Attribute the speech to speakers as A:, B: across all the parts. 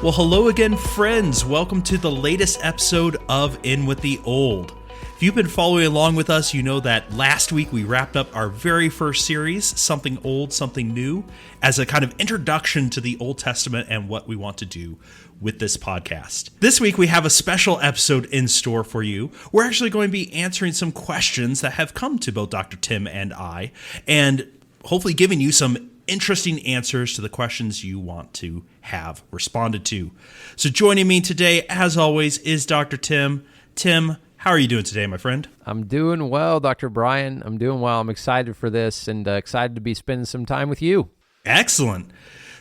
A: Well, hello again, friends. Welcome to the latest episode of In With the Old. If you've been following along with us, you know that last week we wrapped up our very first series, Something Old, Something New, as a kind of introduction to the Old Testament and what we want to do with this podcast. This week we have a special episode in store for you. We're actually going to be answering some questions that have come to both Dr. Tim and I, and hopefully giving you some interesting answers to the questions you want to have responded to. So joining me today, as always, is Dr. Tim. Tim, how are you doing today, my friend?
B: I'm doing well, Dr. Brian. I'm doing well. I'm excited for this and excited to be spending some time with you.
A: Excellent.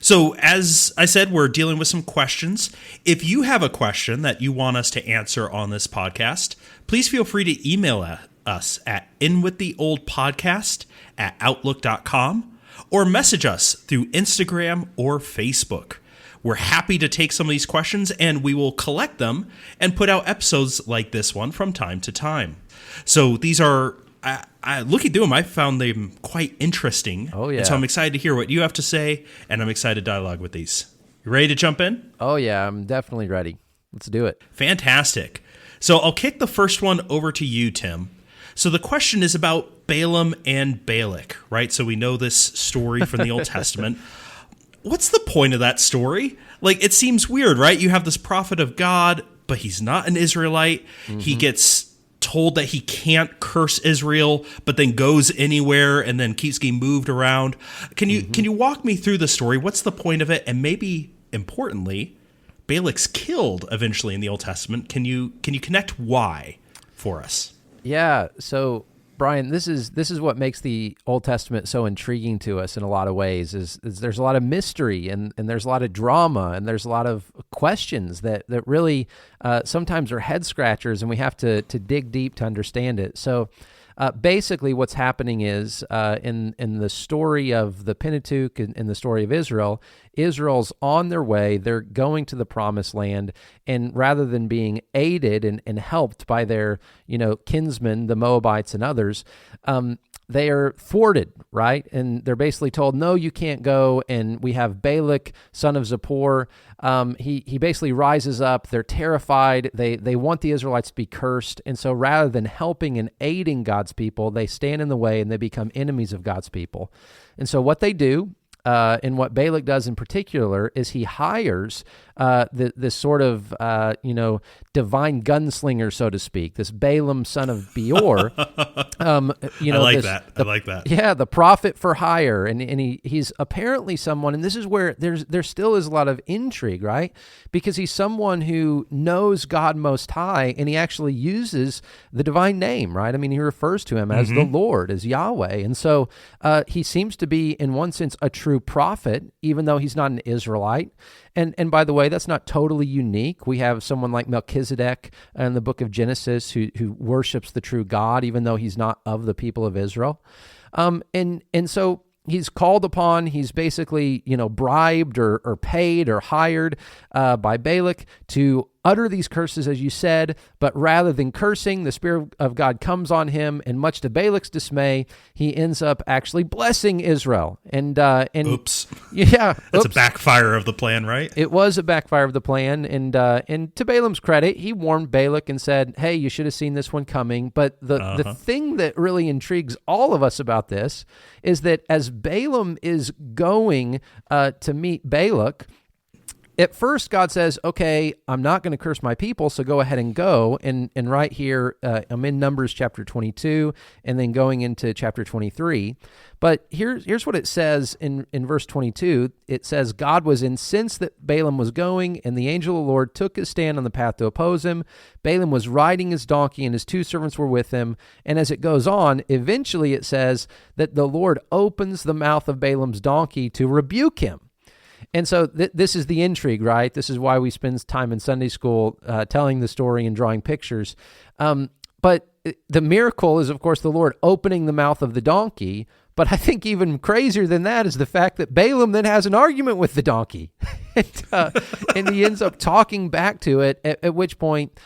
A: So as I said, we're dealing with some questions. If you have a question that you want us to answer on this podcast, please feel free to email us at inwiththeoldpodcast@outlook.com or message us through Instagram or Facebook. We're happy to take some of these questions, and we will collect them and put out episodes like this one from time to time. So these are, looking through them, I found them quite interesting.
B: Oh, yeah.
A: And so I'm excited to hear what you have to say, and I'm excited to dialogue with these. You ready to jump in?
B: Oh, yeah, I'm definitely ready. Let's do it.
A: Fantastic. So I'll kick the first one over to you, Tim. So the question is about Balaam and Balak, right? So we know this story from the Old Testament. What's the point of that story? Like, it seems weird, right? You have this prophet of God, but he's not an Israelite. Mm-hmm. He gets told that he can't curse Israel, but then goes anywhere and then keeps getting moved around. Can you walk me through the story? What's the point of it? And maybe, importantly, Balak's killed eventually in the Old Testament. Can you connect why for us?
B: Yeah, so Brian, this is what makes the Old Testament so intriguing to us in a lot of ways, is there's a lot of mystery and there's a lot of drama and there's a lot of questions that really sometimes are head scratchers, and we have to dig deep to understand it. So basically what's happening is in the story of the Pentateuch, in the story of Israel, Israel's on their way. They're going to the promised land, and rather than being aided and helped by their kinsmen, the Moabites and others, they are thwarted, right? And they're basically told, no, you can't go. And we have Balak, son of Zippor. He basically rises up. They're terrified. They want the Israelites to be cursed. And so rather than helping and aiding God's people, they stand in the way and they become enemies of God's people. And so what they do, and what Balak does in particular, is he hires this sort of divine gunslinger, so to speak, this Balaam son of Beor.
A: I like that.
B: Yeah, the prophet for hire, and he's apparently someone, and this is where there still is a lot of intrigue, right? Because he's someone who knows God Most High, and he actually uses the divine name, right? I mean, he refers to him as the Lord, as Yahweh, and so he seems to be, in one sense, a true prophet, even though he's not an Israelite. And by the way, that's not totally unique. We have someone like Melchizedek in the book of Genesis who worships the true God, even though he's not of the people of Israel. And so he's called upon, he's basically, bribed or paid or hired by Balak to utter these curses, as you said, but rather than cursing, the Spirit of God comes on him, and much to Balak's dismay, he ends up actually blessing Israel. And
A: oops.
B: Yeah.
A: That's a backfire of the plan, right?
B: It was a backfire of the plan, and to Balaam's credit, he warned Balak and said, hey, you should have seen this one coming. But the thing that really intrigues all of us about this is that as Balaam is going to meet Balak, at first, God says, okay, I'm not going to curse my people, so go ahead and go. And right here, I'm in Numbers chapter 22, and then going into chapter 23. But here's what it says in verse 22. It says, God was incensed that Balaam was going, and the angel of the Lord took his stand on the path to oppose him. Balaam was riding his donkey, and his two servants were with him. And as it goes on, eventually it says that the Lord opens the mouth of Balaam's donkey to rebuke him. And so this is the intrigue, right? This is why we spend time in Sunday school telling the story and drawing pictures. But the miracle is, of course, the Lord opening the mouth of the donkey. But I think even crazier than that is the fact that Balaam then has an argument with the donkey. And he ends up talking back to it, at which point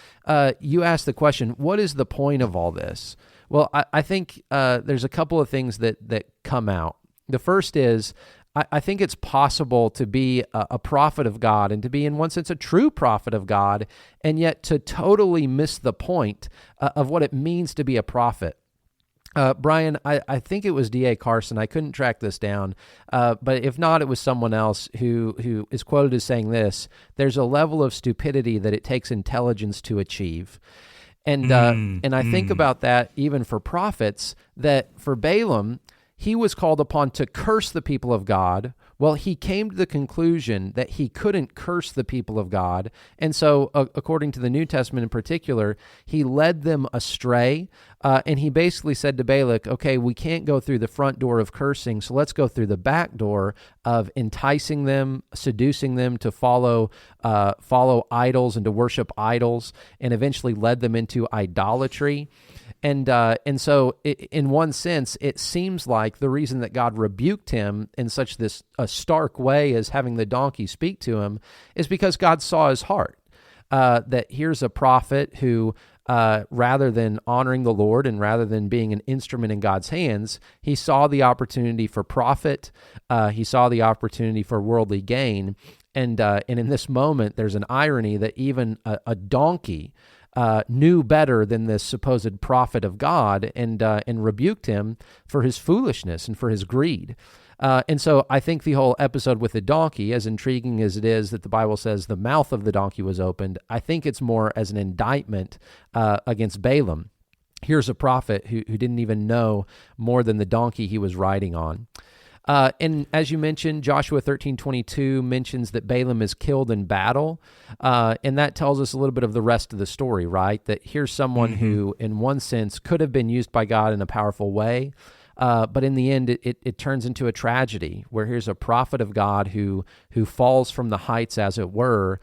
B: you ask the question, what is the point of all this? Well, I think there's a couple of things that come out. The first is I think it's possible to be a prophet of God and to be, in one sense, a true prophet of God, and yet to totally miss the point of what it means to be a prophet. Brian, I think it was D.A. Carson. I couldn't track this down, but if not, it was someone else who is quoted as saying this: "There's a level of stupidity that it takes intelligence to achieve." And I think about that even for prophets, that for Balaam, he was called upon to curse the people of God. Well, he came to the conclusion that he couldn't curse the people of God. And so, according to the New Testament in particular, he led them astray. And he basically said to Balak, okay, we can't go through the front door of cursing, so let's go through the back door of enticing them, seducing them to follow idols and to worship idols, and eventually led them into idolatry. And so, in one sense, it seems like the reason that God rebuked him in such a stark way as having the donkey speak to him is because God saw his heart. That here's a prophet who, rather than honoring the Lord and rather than being an instrument in God's hands, he saw the opportunity for profit. He saw the opportunity for worldly gain. And in this moment, there's an irony that even a donkey knew better than this supposed prophet of God and rebuked him for his foolishness and for his greed. And so I think the whole episode with the donkey, as intriguing as it is that the Bible says the mouth of the donkey was opened, I think it's more as an indictment against Balaam. Here's a prophet who didn't even know more than the donkey he was riding on. And as you mentioned, Joshua 13:22 mentions that Balaam is killed in battle, and that tells us a little bit of the rest of the story, right? That here's someone who, in one sense, could have been used by God in a powerful way, but in the end, it turns into a tragedy, where here's a prophet of God who falls from the heights, as it were,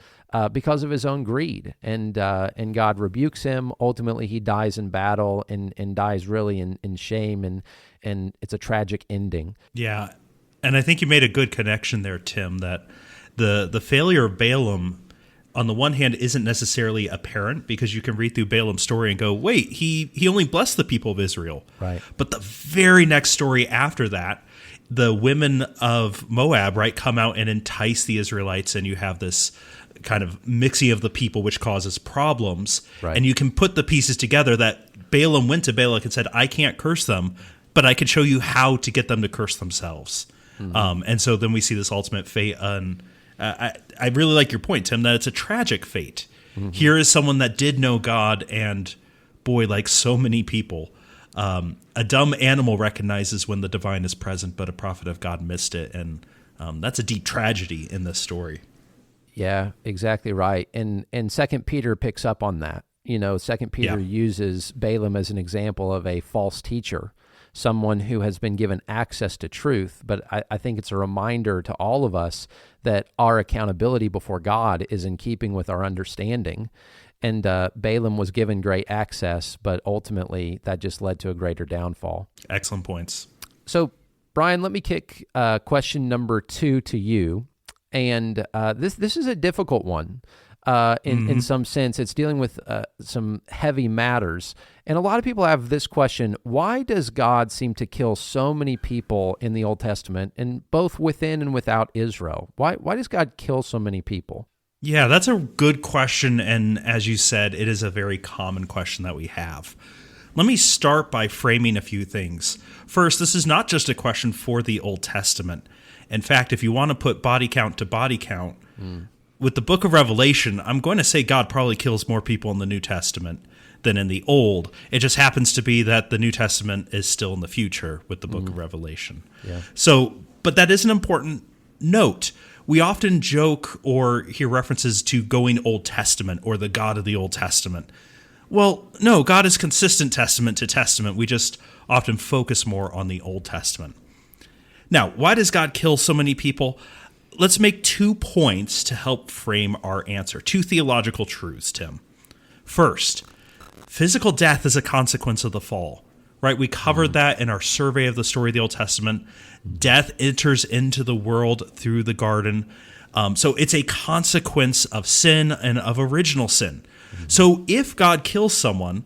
B: because of his own greed, and God rebukes him. Ultimately, he dies in battle and dies really in shame, and it's a tragic ending.
A: Yeah, and I think you made a good connection there, Tim, that the failure of Balaam, on the one hand, isn't necessarily apparent, because you can read through Balaam's story and go, wait, he only blessed the people of Israel.
B: Right.
A: But the very next story after that, the women of Moab, right, come out and entice the Israelites, and you have this kind of mixing of the people, which causes problems.
B: Right.
A: And you can put the pieces together that Balaam went to Balak and said, I can't curse them, but I can show you how to get them to curse themselves. And so then we see this ultimate fate. I really like your point, Tim, that it's a tragic fate. Here is someone that did know God, and boy, like so many people, a dumb animal recognizes when the divine is present, but a prophet of God missed it. And that's a deep tragedy in this story.
B: Yeah, exactly right. And 2 Peter picks up on that. 2 Peter uses Balaam as an example of a false teacher, someone who has been given access to truth. But I think it's a reminder to all of us that our accountability before God is in keeping with our understanding. And Balaam was given great access, but ultimately that just led to a greater downfall.
A: Excellent points.
B: So, Brian, let me kick question number 2 to you. And this is a difficult one. In some sense, it's dealing with some heavy matters. And a lot of people have this question: why does God seem to kill so many people in the Old Testament, and both within and without Israel? Why does God kill so many people?
A: Yeah, that's a good question. And as you said, it is a very common question that we have. Let me start by framing a few things. First, this is not just a question for the Old Testament. In fact, if you want to put body count to body count, with the book of Revelation, I'm going to say God probably kills more people in the New Testament than in the Old. It just happens to be that the New Testament is still in the future with the book of Revelation. Yeah. So, but that is an important note. We often joke or hear references to going Old Testament or the God of the Old Testament. Well, no, God is consistent testament to testament. We just often focus more on the Old Testament. Now, why does God kill so many people? Let's make 2 points to help frame our answer. 2 theological truths, Tim. First, physical death is a consequence of the fall, right? We covered that in our survey of the story of the Old Testament. Death enters into the world through the garden. So it's a consequence of sin and of original sin. So if God kills someone,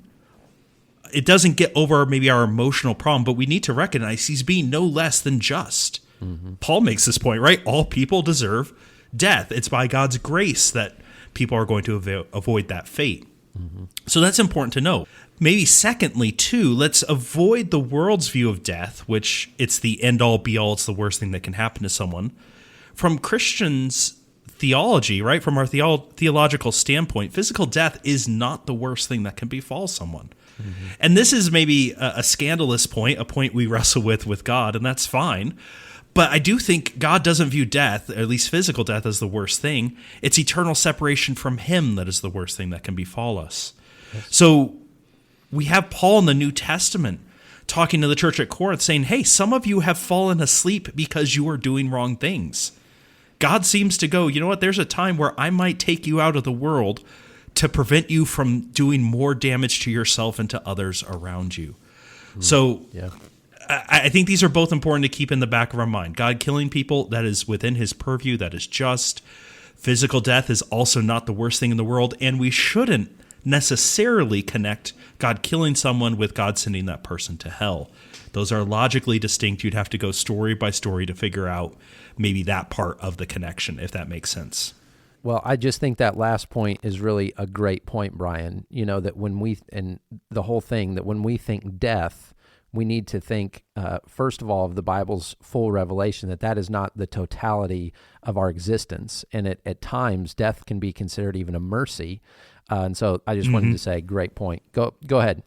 A: it doesn't get over maybe our emotional problem, but we need to recognize he's being no less than just. Paul makes this point, right? All people deserve death. It's by God's grace that people are going to avoid that fate. So that's important to know. Maybe secondly, too, let's avoid the world's view of death, which it's the end-all, be-all, it's the worst thing that can happen to someone. From Christians' theology, right, from our theological standpoint, physical death is not the worst thing that can befall someone. And this is maybe a scandalous point, a point we wrestle with God, and that's fine. But I do think God doesn't view death, or at least physical death, as the worst thing. It's eternal separation from him that is the worst thing that can befall us. Yes. So we have Paul in the New Testament talking to the church at Corinth saying, hey, some of you have fallen asleep because you are doing wrong things. God seems to go, you know what, there's a time where I might take you out of the world to prevent you from doing more damage to yourself and to others around you. So I think these are both important to keep in the back of our mind. God killing people, that is within his purview, that is just. Physical death is also not the worst thing in the world, and we shouldn't necessarily connect God killing someone with God sending that person to hell. Those are logically distinct. You'd have to go story by story to figure out maybe that part of the connection, if that makes sense.
B: Well, I just think that last point is really a great point, Brian. You know, that when we, and the whole thing, that when we think death, we need to think, first of all, of the Bible's full revelation, that is not the totality of our existence. And at times, death can be considered even a mercy. And so I just wanted to say, great point. Go ahead.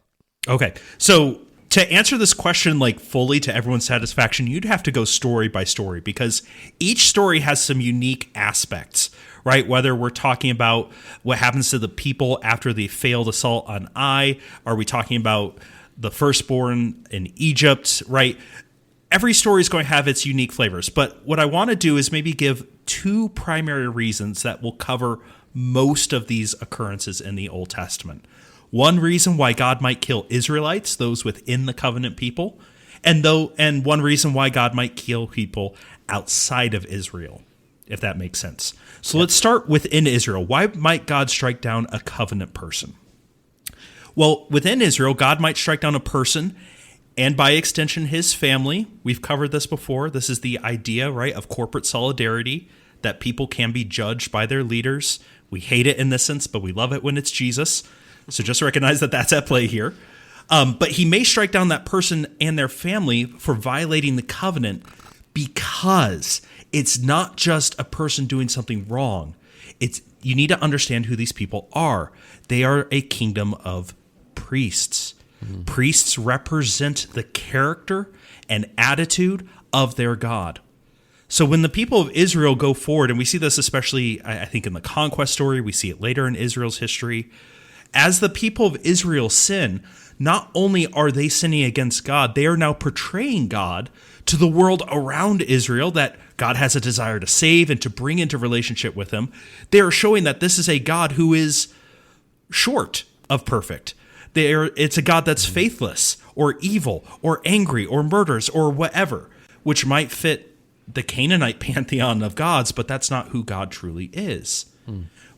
B: Okay.
A: So to answer this question like fully to everyone's satisfaction, you'd have to go story by story, because each story has some unique aspects, right? Whether we're talking about what happens to the people after the failed assault on Ai, are we talking about the firstborn in Egypt, right? Every story is going to have its unique flavors. But what I want to do is maybe give two primary reasons that will cover most of these occurrences in the Old Testament. One reason why God might kill Israelites, those within the covenant people, and one reason why God might kill people outside of Israel, if that makes sense. So let's start within Israel. Why might God strike down a covenant person? Well, within Israel, God might strike down a person, and by extension, his family. We've covered this before. This is the idea, right, of corporate solidarity, that people can be judged by their leaders. We hate it in this sense, but we love it when it's Jesus. So just recognize that that's at play here. But he may strike down that person and their family for violating the covenant, because it's not just a person doing something wrong. You need to understand who these people are. They are a kingdom of priests. Priests represent the character and attitude of their God. So when the people of Israel go forward, and we see this especially, I think, in the conquest story, we see it later in Israel's history, as the people of Israel sin, not only are they sinning against God, they are now portraying God to the world around Israel, that God has a desire to save and to bring into relationship with him. They are showing that this is a God who is short of perfect. It's a God that's faithless or evil or angry or murders or whatever, which might fit the Canaanite pantheon of gods, but that's not who God truly is.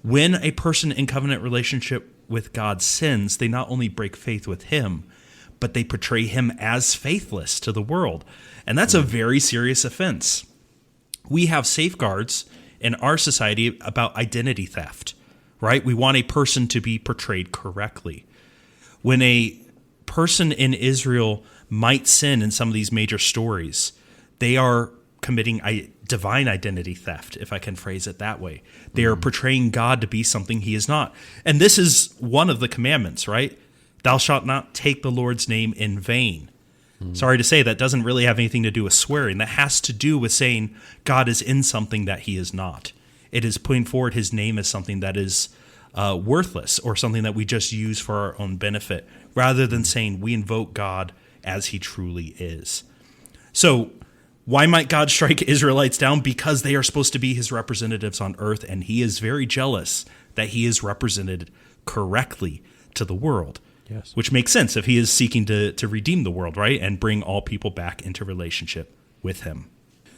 A: When a person in covenant relationship with God sins, they not only break faith with him, but they portray him as faithless to the world. And that's a very serious offense. We have safeguards in our society about identity theft, right? We want a person to be portrayed correctly. When a person in Israel might sin in some of these major stories, they are committing divine identity theft, if I can phrase it that way. They are portraying God to be something he is not. And this is one of the commandments, right? Thou shalt not take the Lord's name in vain. Sorry to say, that doesn't really have anything to do with swearing. That has to do with saying God is in something that he is not. It is putting forward his name as something that is worthless, or something that we just use for our own benefit, rather than saying we invoke God as he truly is. So why might God strike Israelites down? Because they are supposed to be his representatives on earth, and he is very jealous that he is represented correctly to the world. Yes. Which makes sense if he is seeking to redeem the world, right? And bring all people back into relationship with him.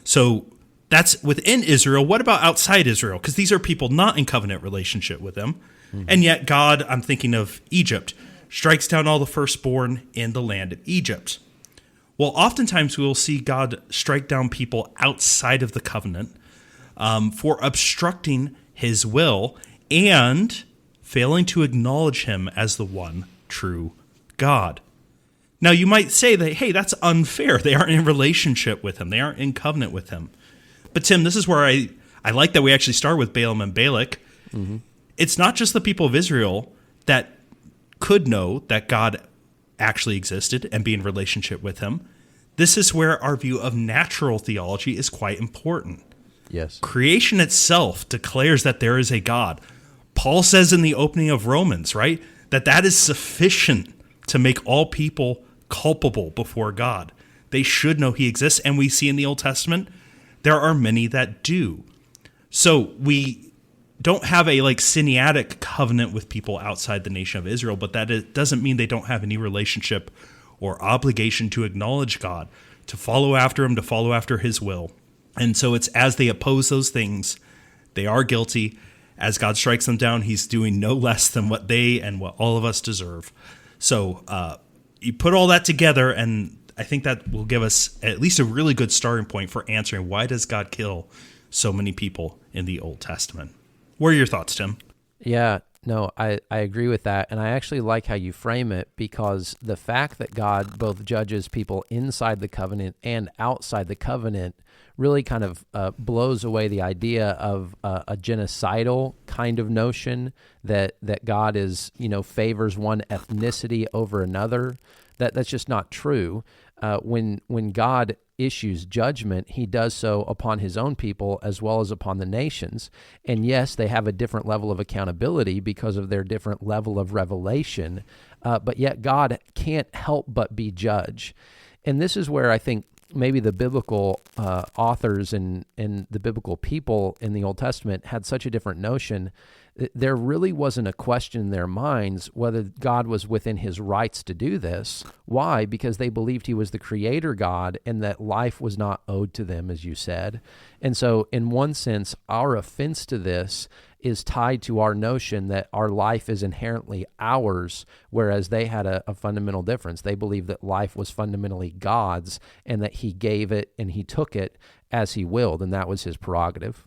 A: So that's within Israel. What about outside Israel? Because these are people not in covenant relationship with him. And yet God, I'm thinking of Egypt, strikes down all the firstborn in the land of Egypt. Well, oftentimes we will see God strike down people outside of the covenant for obstructing his will and failing to acknowledge him as the one true God. Now, you might say that, hey, that's unfair. They aren't in relationship with him. They aren't in covenant with him. But Tim, this is where I like that we actually start with Balaam and Balak. Mm-hmm. It's not just the people of Israel that could know that God actually existed and be in relationship with him. This is where our view of natural theology is quite important.
B: Yes.
A: Creation itself declares that there is a God. Paul says in the opening of Romans, right, that is sufficient to make all people culpable before God. They should know he exists, and we see in the Old Testament there are many that do. So we don't have a syneatic covenant with people outside the nation of Israel, but it doesn't mean they don't have any relationship or obligation to acknowledge God, to follow after him, to follow after his will. And so it's as they oppose those things, they are guilty. As God strikes them down, he's doing no less than what they and what all of us deserve. So you put all that together, and I think that will give us at least a really good starting point for answering why does God kill so many people in the Old Testament. What are your thoughts, Tim?
B: Yeah, no, I agree with that. And I actually like how you frame it, because the fact that God both judges people inside the covenant and outside the covenant really kind of blows away the idea of a genocidal kind of notion that God is, favors one ethnicity over another. That's just not true. When God issues judgment, he does so upon his own people as well as upon the nations. And yes, they have a different level of accountability because of their different level of revelation, but yet God can't help but be judge. And this is where I think maybe the biblical authors and the biblical people in the Old Testament had such a different notion. There really wasn't a question in their minds whether God was within his rights to do this. Why? Because they believed he was the creator God and that life was not owed to them, as you said. And so in one sense, our offense to this is tied to our notion that our life is inherently ours, whereas they had a fundamental difference. They believed that life was fundamentally God's and that he gave it and he took it as he willed, and that was his prerogative.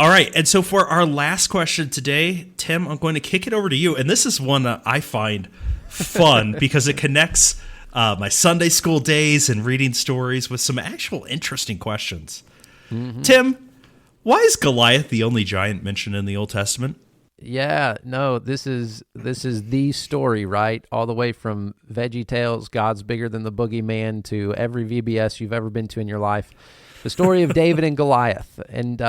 A: All right, and so for our last question today, Tim, I'm going to kick it over to you. And this is one that I find fun because it connects my Sunday school days and reading stories with some actual interesting questions. Mm-hmm. Tim, why is Goliath the only giant mentioned in the Old Testament?
B: Yeah, no, this is the story, right? All the way from VeggieTales, God's Bigger Than the Boogeyman, to every VBS you've ever been to in your life. The story of David and Goliath. And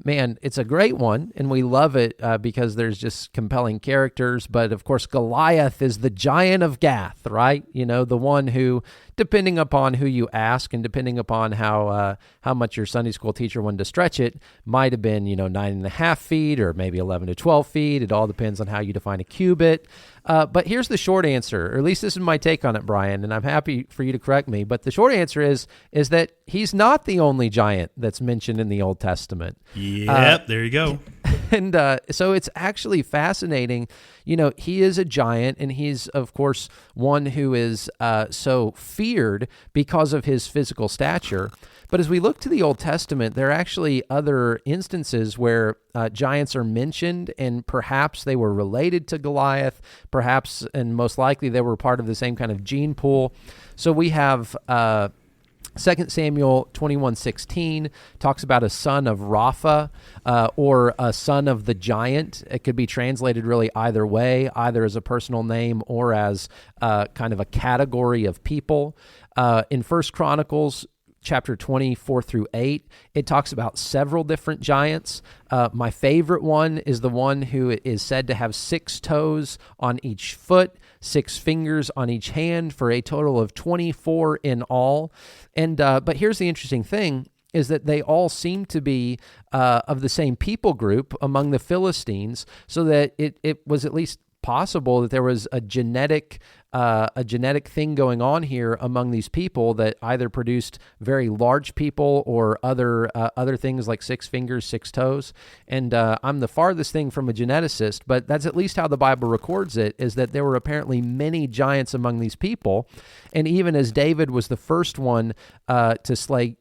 B: man, it's a great one, and we love it because there's just compelling characters. But of course, Goliath is the giant of Gath, right? The one who, depending upon who you ask and depending upon how much your Sunday school teacher wanted to stretch it, might have been 9.5 feet or maybe 11 to 12 feet. It all depends on how you define a cubit. But here's the short answer, or at least this is my take on it, Brian, and I'm happy for you to correct me. But the short answer is that he's not the only giant that's mentioned in the Old Testament.
A: Yep, there you go.
B: And so it's actually fascinating. He is a giant, and he's, of course, one who is so feared because of his physical stature. But as we look to the Old Testament, there are actually other instances where giants are mentioned, and perhaps they were related to Goliath, perhaps, and most likely they were part of the same kind of gene pool. So we have 2 Samuel 21:16 talks about a son of Rapha or a son of the giant. It could be translated really either way, either as a personal name or as kind of a category of people. In 1 Chronicles chapter 24-8, it talks about several different giants. My favorite one is the one who is said to have 6 toes on each foot, 6 fingers on each hand, for a total of 24 in all. And but here's the interesting thing, is that they all seem to be of the same people group among the Philistines, so that it was at least possible that there was a genetic a genetic thing going on here among these people that either produced very large people or other things like 6 fingers, 6 toes. And I'm the farthest thing from a geneticist, but that's at least how the Bible records it, is that there were apparently many giants among these people. And even as David was the first one to slay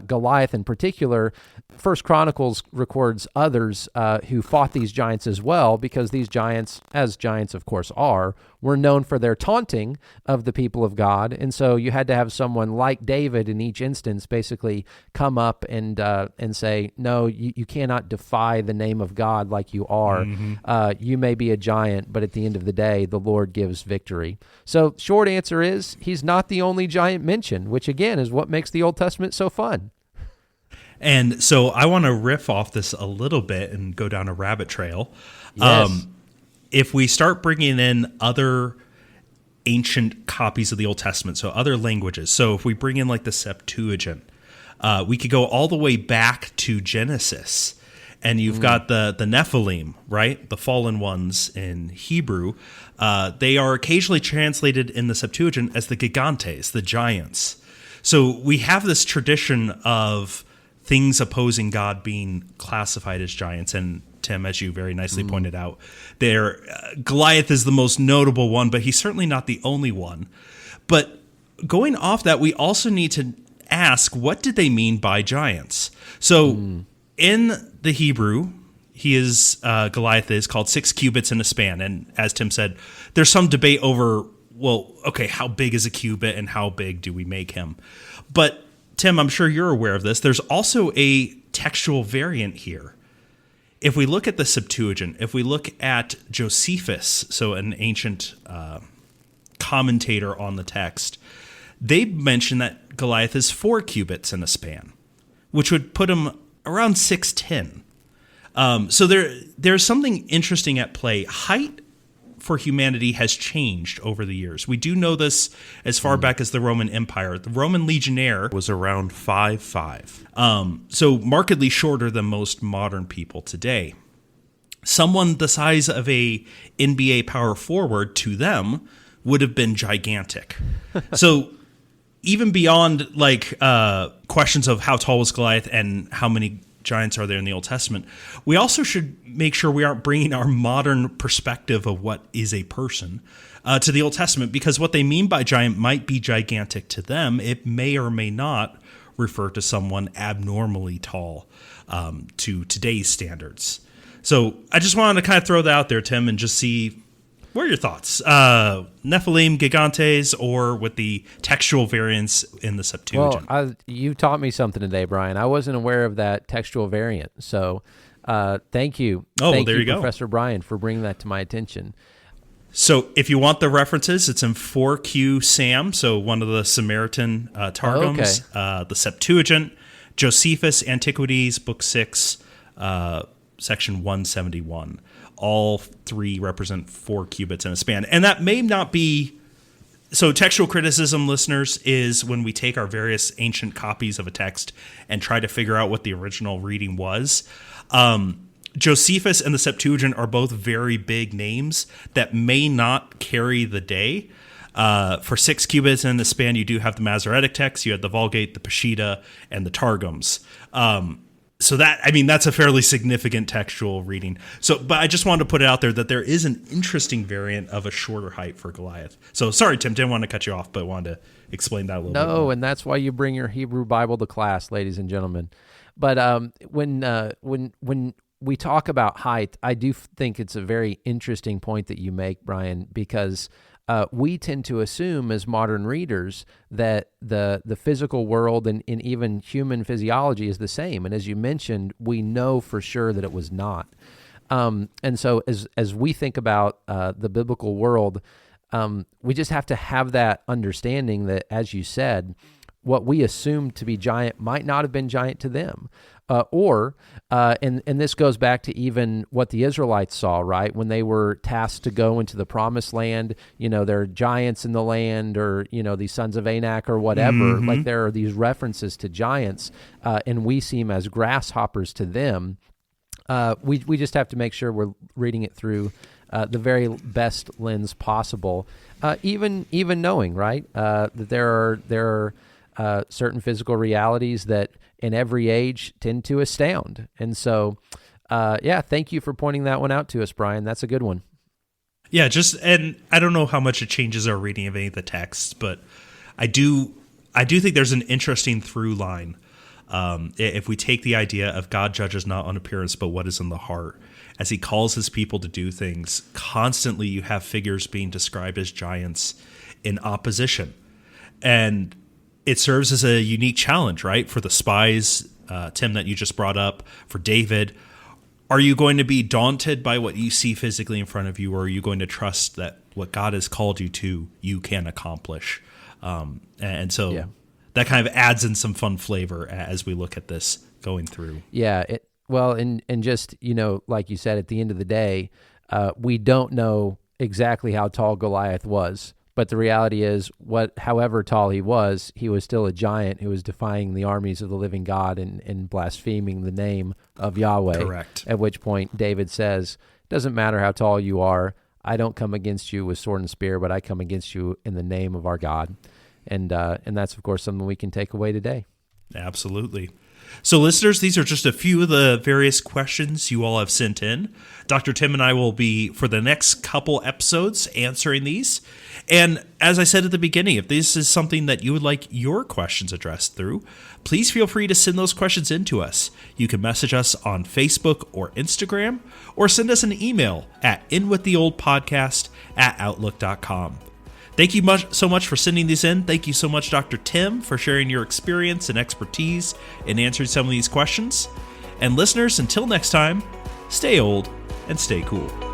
B: Goliath in particular, First Chronicles records others who fought these giants as well, because these giants, as giants of course are, were known for their taunting of the people of God. And so you had to have someone like David in each instance basically come up and say, no, you cannot defy the name of God like you are. You may be a giant, but at the end of the day, the Lord gives victory. So short answer is, he's not the only giant mentioned, which again is what makes the Old Testament so fun.
A: And so I want to riff off this a little bit and go down a rabbit trail.
B: Yes.
A: If we start bringing in other ancient copies of the Old Testament, so other languages, so if we bring in like the Septuagint, we could go all the way back to Genesis, and you've got the Nephilim, right? The fallen ones in Hebrew. They are occasionally translated in the Septuagint as the gigantes, the giants. So we have this tradition of things opposing God being classified as giants. And Tim, as you very nicely pointed out, Goliath is the most notable one, but he's certainly not the only one. But going off that, we also need to ask, what did they mean by giants? So in the Hebrew, Goliath is called 6 cubits in a span. And as Tim said, there's some debate over, well, okay, how big is a cubit and how big do we make him? But Tim, I'm sure you're aware of this. There's also a textual variant here. If we look at the Septuagint, if we look at Josephus, so an ancient commentator on the text, they mention that Goliath is 4 cubits in a span, which would put him around 6'10". So there's something interesting at play. Height for humanity has changed over the years. We do know this as far back as the Roman Empire. The Roman legionnaire was around 5'5", so markedly shorter than most modern people today. Someone the size of a NBA power forward to them would have been gigantic. So even beyond questions of how tall was Goliath and how many giants are there in the Old Testament, we also should make sure we aren't bringing our modern perspective of what is a person to the Old Testament, because what they mean by giant might be gigantic to them. It may or may not refer to someone abnormally tall to today's standards. So I just wanted to kind of throw that out there, Tim, and just see, what are your thoughts? Nephilim, gigantes, or with the textual variants in the Septuagint?
B: Well, you taught me something today, Brian. I wasn't aware of that textual variant. So thank you. Thank
A: there you go.
B: Professor Brian, for bringing that to my attention.
A: So if you want the references, it's in 4Q Sam, so one of the Samaritan Targums, the Septuagint, Josephus, Antiquities, Book 6, Section 171. All 3 represent 4 cubits in a span. And that may not be... So textual criticism, listeners, is when we take our various ancient copies of a text and try to figure out what the original reading was. Josephus and the Septuagint are both very big names that may not carry the day. For 6 cubits in the span, you do have the Masoretic text, you have the Vulgate, the Peshitta, and the Targums. So that's a fairly significant textual reading. So, but I just wanted to put it out there that there is an interesting variant of a shorter height for Goliath. So sorry, Tim, didn't want to cut you off, but wanted to explain that a little bit more.
B: No, and that's why you bring your Hebrew Bible to class, ladies and gentlemen. But when we talk about height, I do think it's a very interesting point that you make, Brian, because we tend to assume as modern readers that the physical world and even human physiology is the same. And as you mentioned, we know for sure that it was not. And so as we think about the biblical world, we just have to have that understanding that, as you said, what we assumed to be giant might not have been giant to them. And this goes back to even what the Israelites saw, right? When they were tasked to go into the promised land, there are giants in the land, or, these sons of Anak or whatever. Mm-hmm. Like, there are these references to giants, and we seem as grasshoppers to them. We just have to make sure we're reading it through the very best lens possible. Even knowing, right, that there are certain physical realities that in every age tend to astound. And so, thank you for pointing that one out to us, Brian. That's a good one.
A: Yeah, and I don't know how much it changes our reading of any of the texts, but I do think there's an interesting through line. If we take the idea of God judges not on appearance, but what is in the heart, as he calls his people to do things, constantly you have figures being described as giants in opposition. And it serves as a unique challenge, right? For the spies, Tim, that you just brought up, for David. Are you going to be daunted by what you see physically in front of you, or are you going to trust that what God has called you to, you can accomplish? And so that kind of adds in some fun flavor as we look at this going through.
B: Yeah. And just, like you said, at the end of the day, we don't know exactly how tall Goliath was, but the reality is however tall he was still a giant who was defying the armies of the living God and blaspheming the name of Yahweh.
A: Correct.
B: At which point David says, doesn't matter how tall you are, I don't come against you with sword and spear, but I come against you in the name of our God. And that's, of course, something we can take away today.
A: Absolutely. So listeners, these are just a few of the various questions you all have sent in. Dr. Tim and I will be, for the next couple episodes, answering these. And as I said at the beginning, if this is something that you would like your questions addressed through, please feel free to send those questions in to us. You can message us on Facebook or Instagram, or send us an email at inwiththeoldpodcast@outlook.com. Thank you so much for sending these in. Thank you so much, Dr. Tim, for sharing your experience and expertise in answering some of these questions. And listeners, until next time, stay old and stay cool.